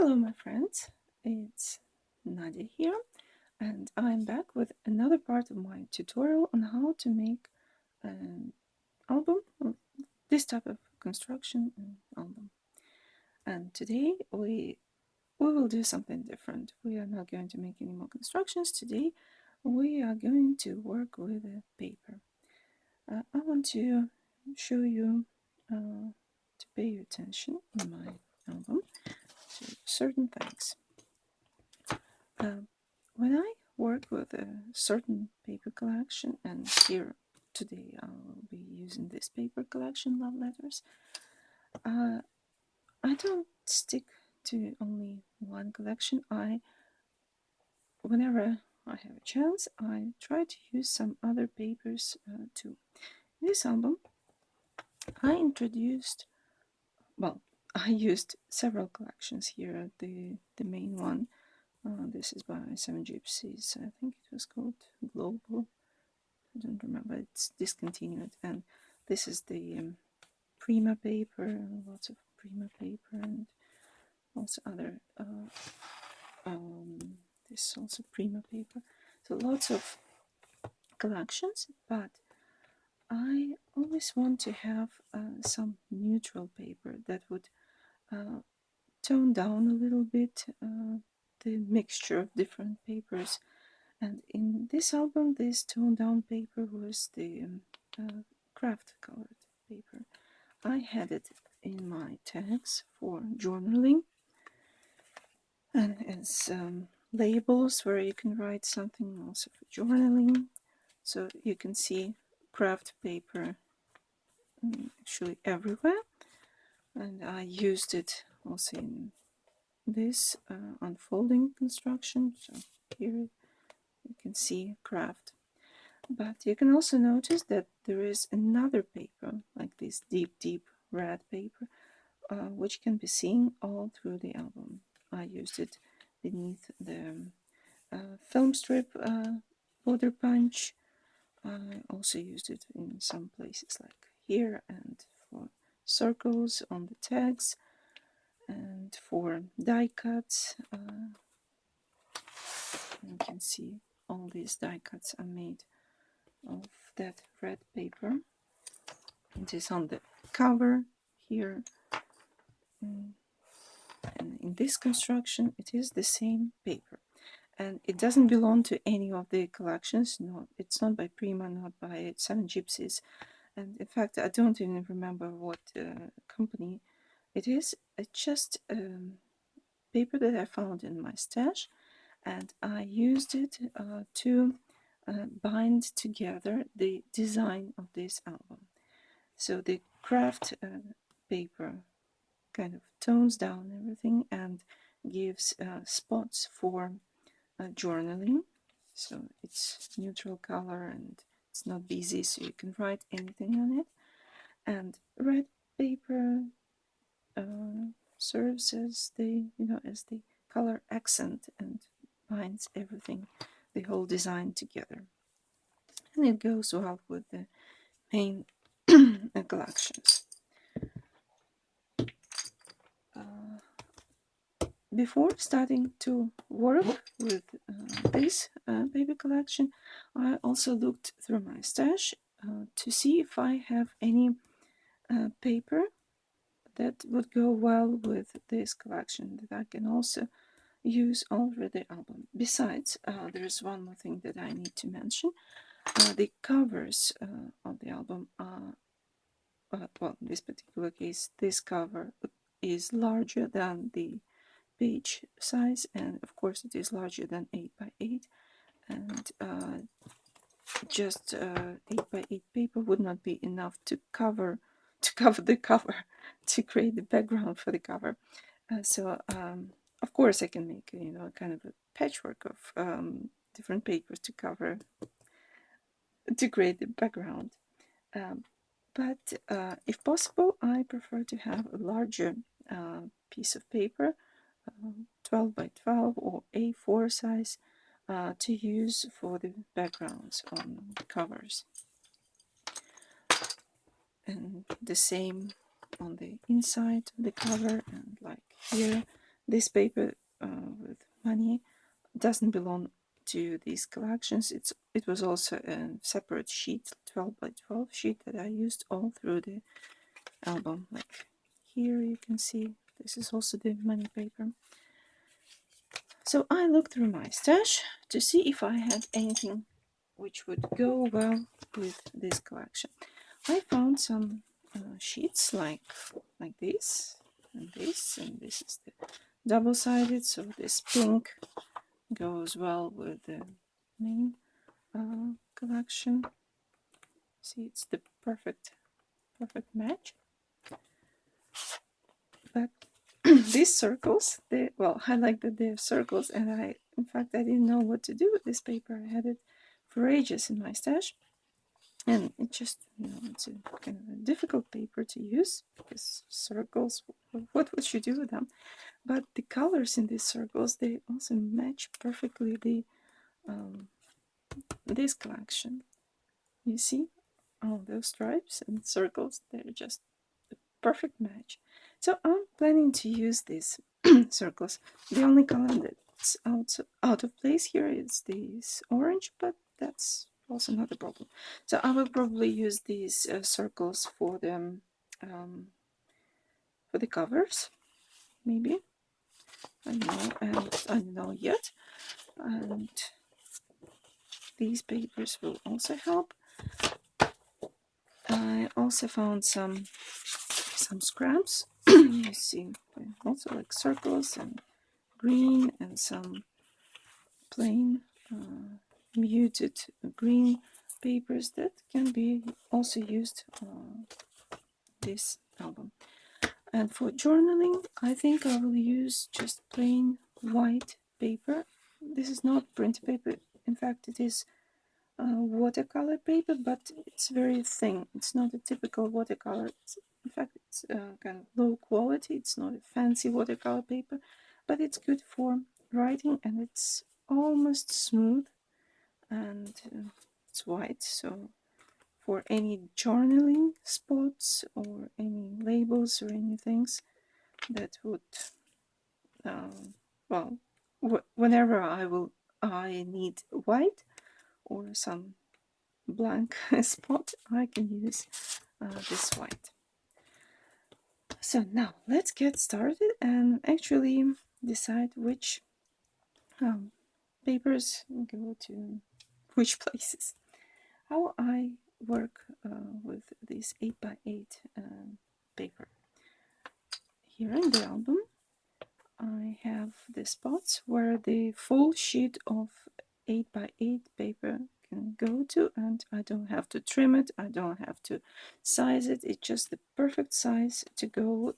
Hello my friends, it's Nadia here and I'm back with another part of my tutorial on how to make an album, this type of construction album. And today we will do something different. We are not going to make any more constructions today. We are going to work with a paper. I want to show you to pay attention in my album to certain things. When I work with a certain paper collection, and here today I'll be using this paper collection, Love Letters, I don't stick to only one collection. Whenever I have a chance, I try to use some other papers too. In this album, I introduced, well, I used several collections here. The main one, this is by Seven Gypsies. I think it was called Global. I don't remember, it's discontinued. And this is the Prima paper, lots of Prima paper, and also other, this is also Prima paper. So lots of collections, but I always want to have some neutral paper that would tone down a little bit the mixture of different papers. And in this album, this toned down paper was the craft colored paper. I had it in my tags for journaling and as labels where you can write something also for journaling. So you can see craft paper actually everywhere, and I used it also in this unfolding construction. So here you can see craft. But you can also notice that there is another paper, like this deep red paper, which can be seen all through the album. I used it beneath the film strip border punch. I also used it in some places like here, and for circles on the tags, and for die cuts. You can see all these die cuts are made of that red paper. It is on the cover here, and in this construction it is the same paper, and it doesn't belong to any of the collections. No, it's not by Prima, not by Seven Gypsies, and in fact I don't even remember what company it is. It's just paper that I found in my stash, and I used it to bind together the design of this album. So the craft paper kind of tones down everything and gives spots for journaling. So it's neutral color and it's not busy, so you can write anything on it. And red paper serves as the as the color accent and binds everything, the whole design together. And it goes well with the main collections. Before starting to work with this paper collection, I also looked through my stash to see if I have any paper that would go well with this collection that I can also use over the album. Besides, there's one more thing that I need to mention. The covers of the album are, well, in this particular case, this cover is larger than the page size, and of course it is larger than 8 by 8, and just 8 by 8 paper would not be enough to cover the cover, to create the background for the cover. So of course I can make kind of a patchwork of different papers to create the background. But if possible, I prefer to have a larger piece of paper, 12 by 12 or A4 size, to use for the backgrounds on covers. And the same on the inside of the cover, and like here, This paper with money doesn't belong to these collections. It was also a separate sheet, 12 by 12 sheet that I used all through the album. Like here you can see this is also the money paper. So I looked through my stash to see if I had anything which would go well with this collection. I found some sheets like this, and this is the double-sided, so this pink goes well with the main collection. See, it's the perfect match. But these circles, I like that they're circles, and in fact I didn't know what to do with this paper. I had it for ages in my stash, and it just, it's a kind of a difficult paper to use because circles, what would you do with them? But the colors in these circles, they also match perfectly the this collection. You see all those stripes and circles, they're just the perfect match. So I'm planning to use these circles. The only color that's out of place here is this orange, but that's also not a problem. So I will probably use these circles for the covers, maybe. I don't know, and I don't know yet. And these papers will also help. I also found some scraps. You see, also like circles and green and some plain muted green papers that can be also used this album. And for journaling, I think I will use just plain white paper. This is not print paper. In fact, it is watercolor paper, but it's very thin. It's not a typical watercolor. In fact, it's kind of low quality. It's not a fancy watercolor paper, but it's good for writing, and it's almost smooth, and it's white. So for any journaling spots or any labels or any things that would, whenever I need white or some blank spot, I can use this white. So now let's get started and actually decide which papers go to which places. How I work with this 8x8 paper. Here in the album I have the spots where the full sheet of 8x8 paper can go to, and I don't have to trim it, I don't have to size it, it's just the perfect size to go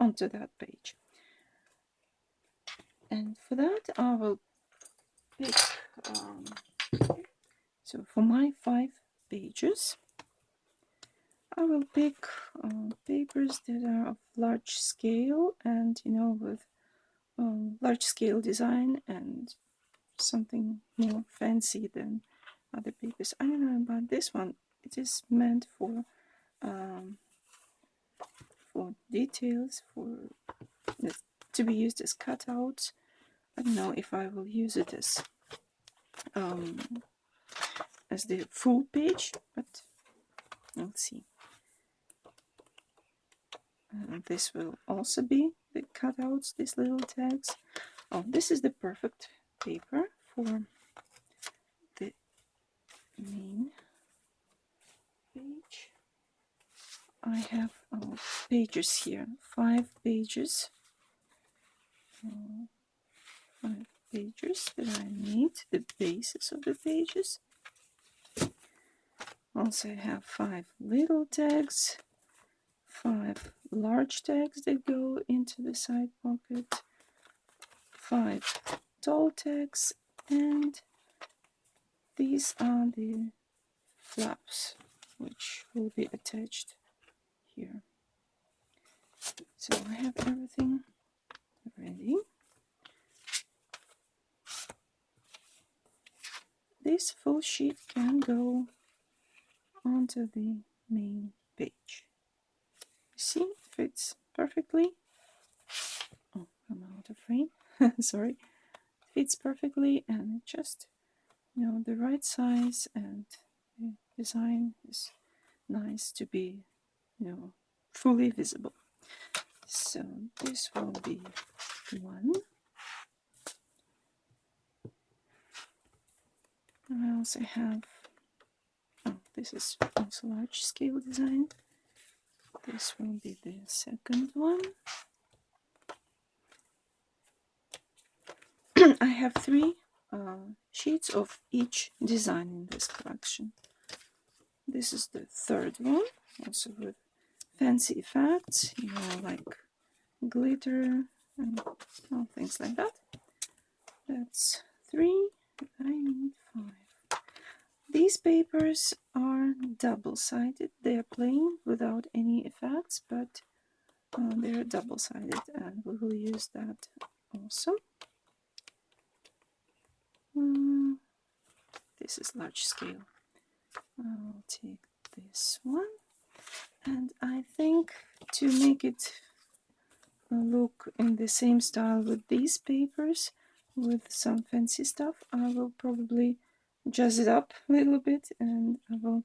onto that page. And for that I will pick, so for my 5 pages I will pick papers that are of large scale and with large scale design and something more fancy than other papers. I don't know about this one. It is meant for details, to be used as cutouts. I don't know if I will use it as the full page, but we'll see. This will also be the cutouts, these little tags. Oh, this is the perfect paper for the main page. I have pages here, 5 pages. 5 pages that I need, the bases of the pages. Also I have 5 little tags, 5 large tags that go into the side pocket, 5 tall tags, and these are the flaps which will be attached here. So I have everything ready. This full sheet can go onto the main page. You see, it fits perfectly. Oh, frame. Sorry, fits perfectly, and it just, you know, the right size, and the design is nice to be, you know, fully visible. So this will be one. I also have, oh, this is also large scale design. This will be the second one. I have three sheets of each design in this collection. This is the third one, also with fancy effects, you know, like glitter and things like that. That's three. I need five. These papers are double-sided. They are plain without any effects, but they're double-sided, and we will use that also. This is large scale. I'll take this one, and I think to make it look in the same style with these papers, with some fancy stuff, I will probably jazz it up a little bit, and I will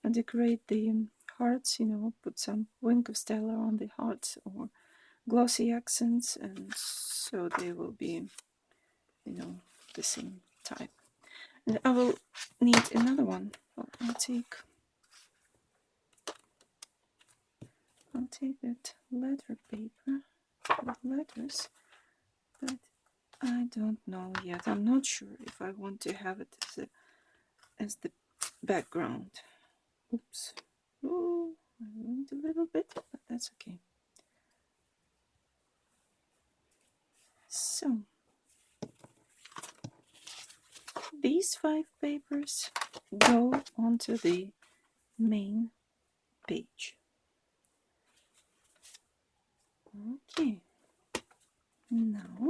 decorate the hearts, you know, put some wink of Stella on the hearts or glossy accents, and so they will be, you know, the same type. And I will need another one. I'll take that letter paper with letters, but I don't know yet. I'm not sure if I want to have it as the background. Oops. Oh, I ruined a little bit, but that's okay. So, these 5 papers go onto the main page. Okay. Now,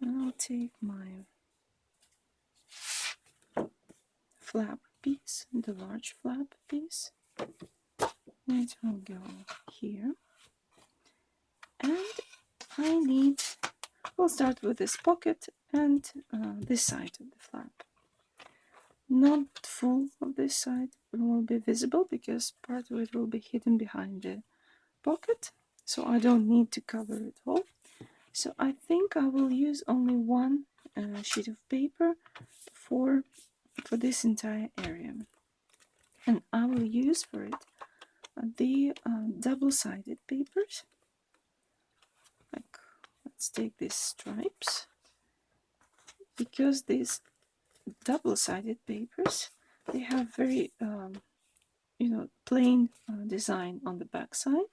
I'll take my flap piece, the large flap piece. It will go here. And I need, we'll start with this pocket and this side of the flap. Not full of this side will be visible because part of it will be hidden behind the pocket, so I don't need to cover it all. So I think I will use only one sheet of paper for this entire area, and I will use for it the double-sided papers. Like, let's take these stripes, because these double-sided papers, they have very you know, plain design on the back side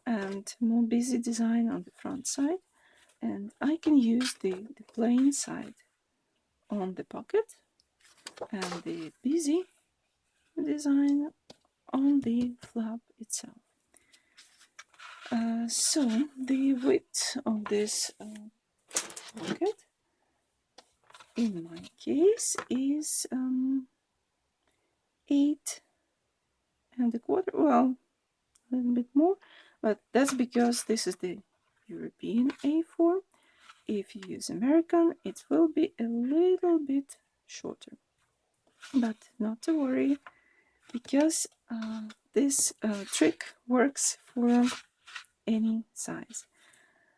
and more busy design on the front side, and I can use the plain side on the pocket and the busy design on the flap itself. So the width of this pocket in my case is 8¼ well, a little bit more, but that's because this is the European A4. If you use American, it will be a little bit shorter, but not to worry, because this trick works for any size.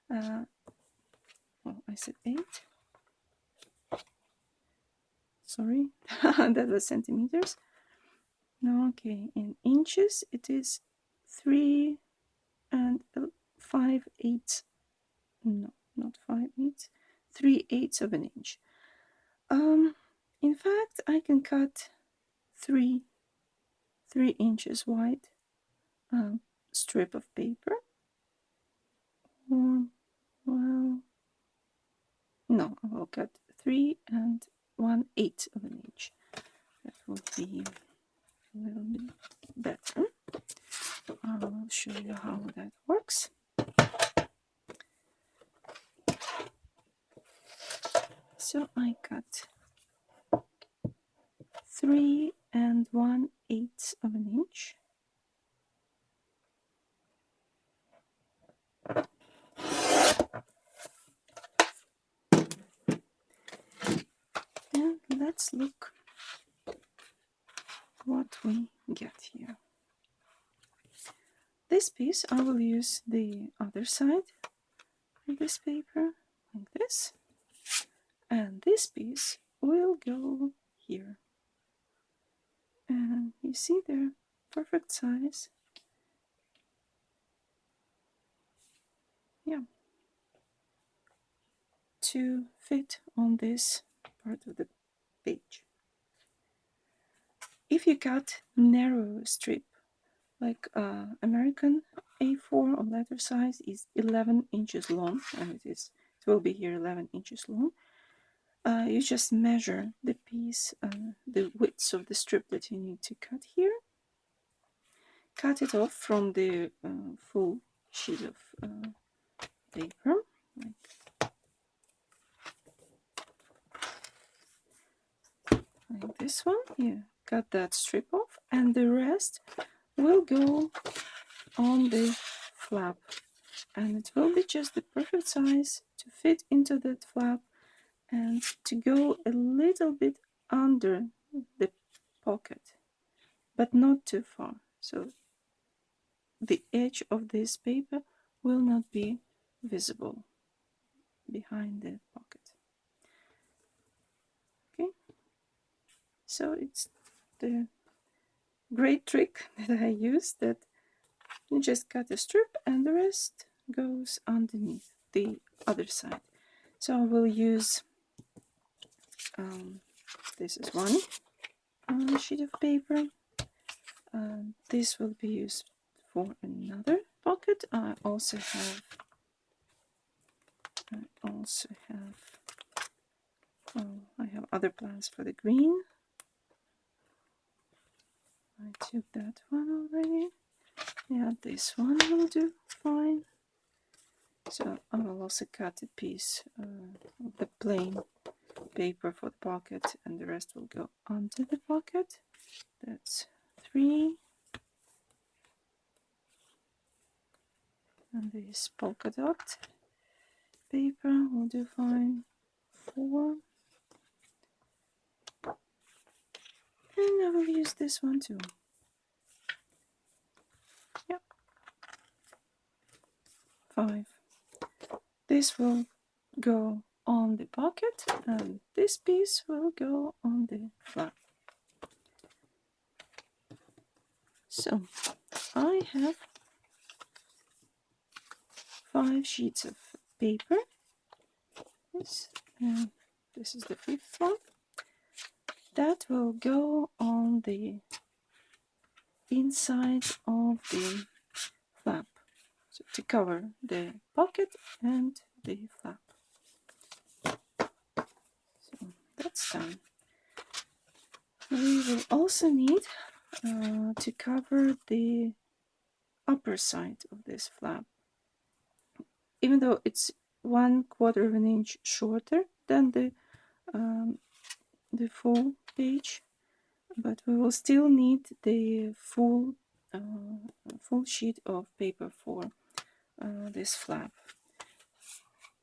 Well, I said 8. Sorry, that was centimeters. Okay, in inches it is 3 5/8. No, not 5/8. 3/8 of an inch. In fact, I can cut 3 inches wide strip of paper. Or, well, no, I will cut 3 1/8 of an inch. That will be a little bit better. I will show you how that works. So I cut 3 1/8 of an inch. let's look what we get here. This piece, I will use the other side of this paper, like this. And this piece will go here. And you see they're perfect size. Yeah. To fit on this part of the page. If you cut narrow strip, like American A4 or letter size is 11 inches long, and it will be here 11 inches long. You just measure the piece, the width of the strip that you need to cut here. Cut it off from the full sheet of paper, like this one. You cut that strip off, and the rest will go on the flap, and it will be just the perfect size to fit into that flap and to go a little bit under the pocket, but not too far, so the edge of this paper will not be visible behind the pocket. Okay, so it's the great trick that I use, that you just cut a strip and the rest goes underneath the other side. So I will use this is one sheet of paper. This will be used for another pocket. I also have I have other plans for the green. I took that one already. Yeah, this one will do fine. So I will also cut a piece of the plain paper for the pocket, and the rest will go onto the pocket. That's 3. And this polka dot paper will do fine. 4. And I will use this one too. Yep. 5. This will go on the pocket, and this piece will go on the flap. So I have 5 sheets of paper. This is the 5th one. That will go on the inside of the flap, so to cover the pocket and the flap. So that's done. We will also need to cover the upper side of this flap, even though it's 1/4 of an inch shorter than the full page, but we will still need the full sheet of paper for this flap.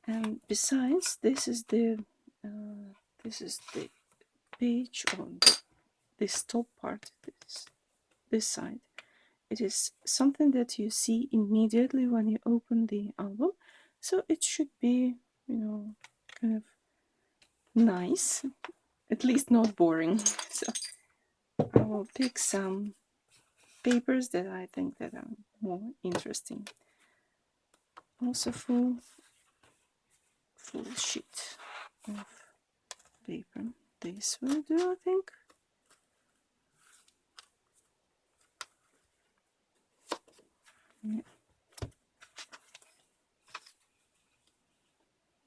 And besides, this is the page on this top part, this side. It is something that you see immediately when you open the album, so it should be, kind of nice, at least not boring. So I will pick some papers that I think that are more interesting. Also full sheet of paper. This will do, I think.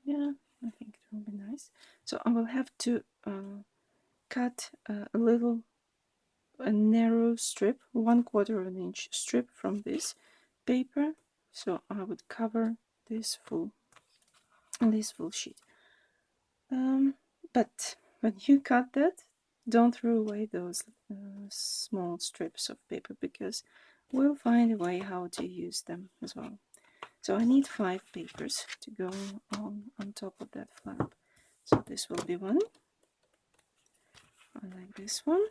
Yeah, I think it will be nice. So I will have to cut a narrow strip, 1/4 of an inch strip from this paper. So I would cover this full sheet. But when you cut that, don't throw away those small strips of paper, because we'll find a way how to use them as well. So I need 5 papers to go on top of that flap. So this will be one. I like this one.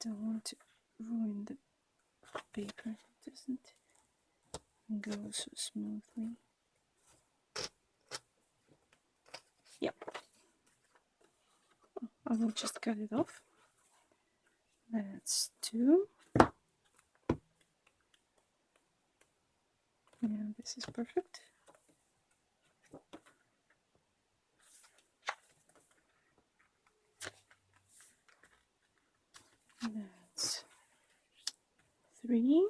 Don't want to ruin the paper. It doesn't go so smoothly. Yep. I will just cut it off. That's 2. Yeah, this is perfect. That's 3.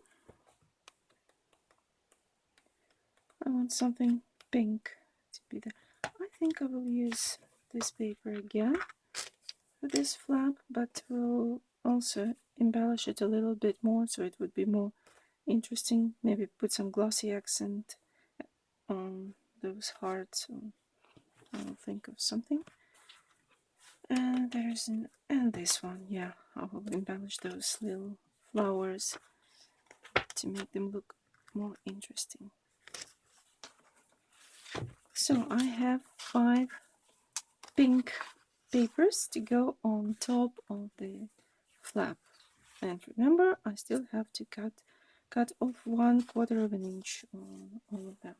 I want something pink to be there. I think I will use this paper again for this flap, but will also embellish it a little bit more so it would be more interesting. Maybe put some glossy accent on those hearts. I'll think of something. And this one, yeah, I will embellish those little flowers to make them look more interesting. So I have 5 pink papers to go on top of the flap. And remember, I still have to cut off 1/4 of an inch on all of them.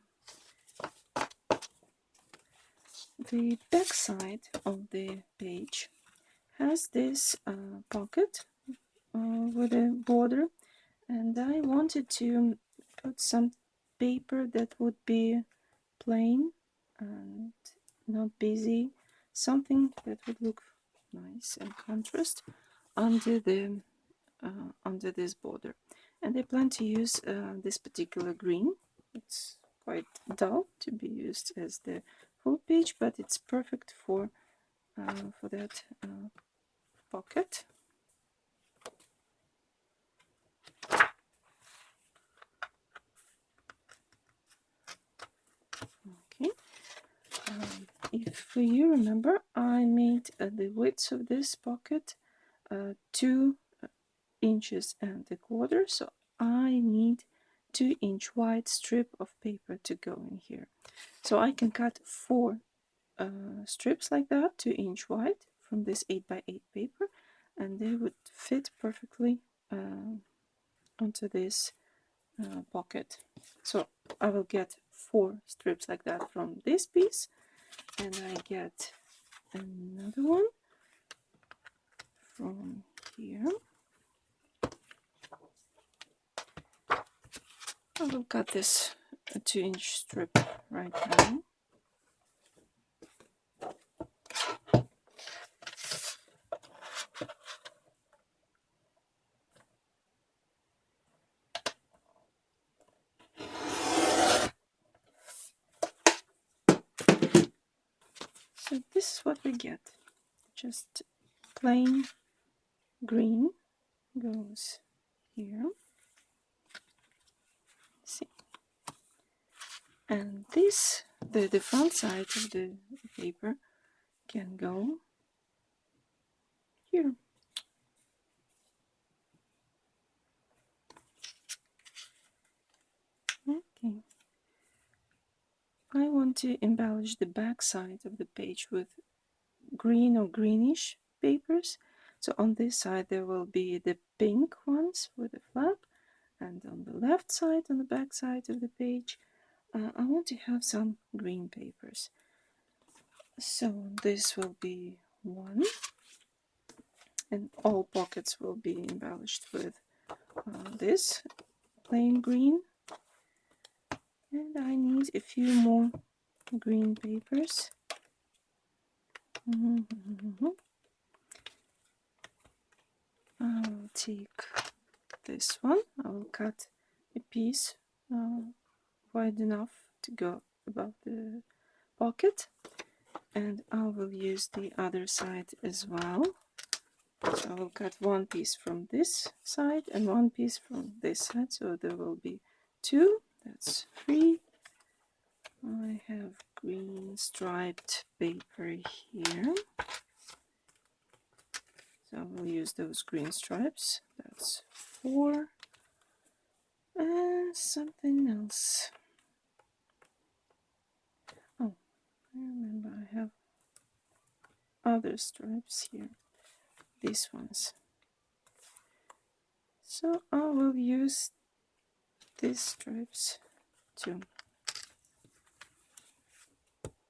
The back side of the page has this pocket with a border, and I wanted to put some paper that would be plain and not busy, something that would look nice and contrast under this border. And I plan to use this particular green. It's quite dull to be used as the full page, but it's perfect for that pocket. Okay. If you remember, I made the width of this pocket 2 inches and a quarter, so I need 2-inch wide strip of paper to go in here. So I can cut 4 strips like that, 2-inch wide, from this 8x8 paper, and they would fit perfectly onto this pocket. So I will get 4 strips like that from this piece, and I get another one from here. I will cut this 2-inch strip right now. So this is what we get. Just plain green goes here. See, and this, the front side of the paper can go here. Okay. I want to embellish the back side of the page with green or greenish papers. So on this side there will be the pink ones with the flap, and on the left side, on the back side of the page, I want to have some green papers. So this will be 1, and all pockets will be embellished with this plain green. And I need a few more green papers. I'll take this one. I will cut a piece wide enough to go above the pocket, and I will use the other side as well. So I will cut 1 piece from this side and 1 piece from this side, so there will be 2. That's 3. I have green striped paper here, so I will use those green stripes. That's 4. And something else. Oh, I remember I have other stripes here. These ones. So I will use these stripes too.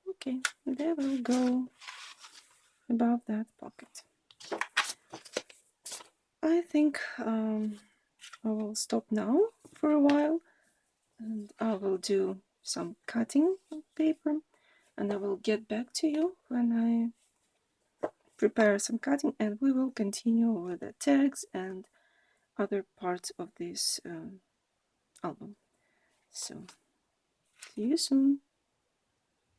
Okay, they will go above that pocket. I think I will stop now for a while, and I will do some cutting paper, and I will get back to you when I prepare some cutting, and we will continue with the tags and other parts of this album. So see you soon.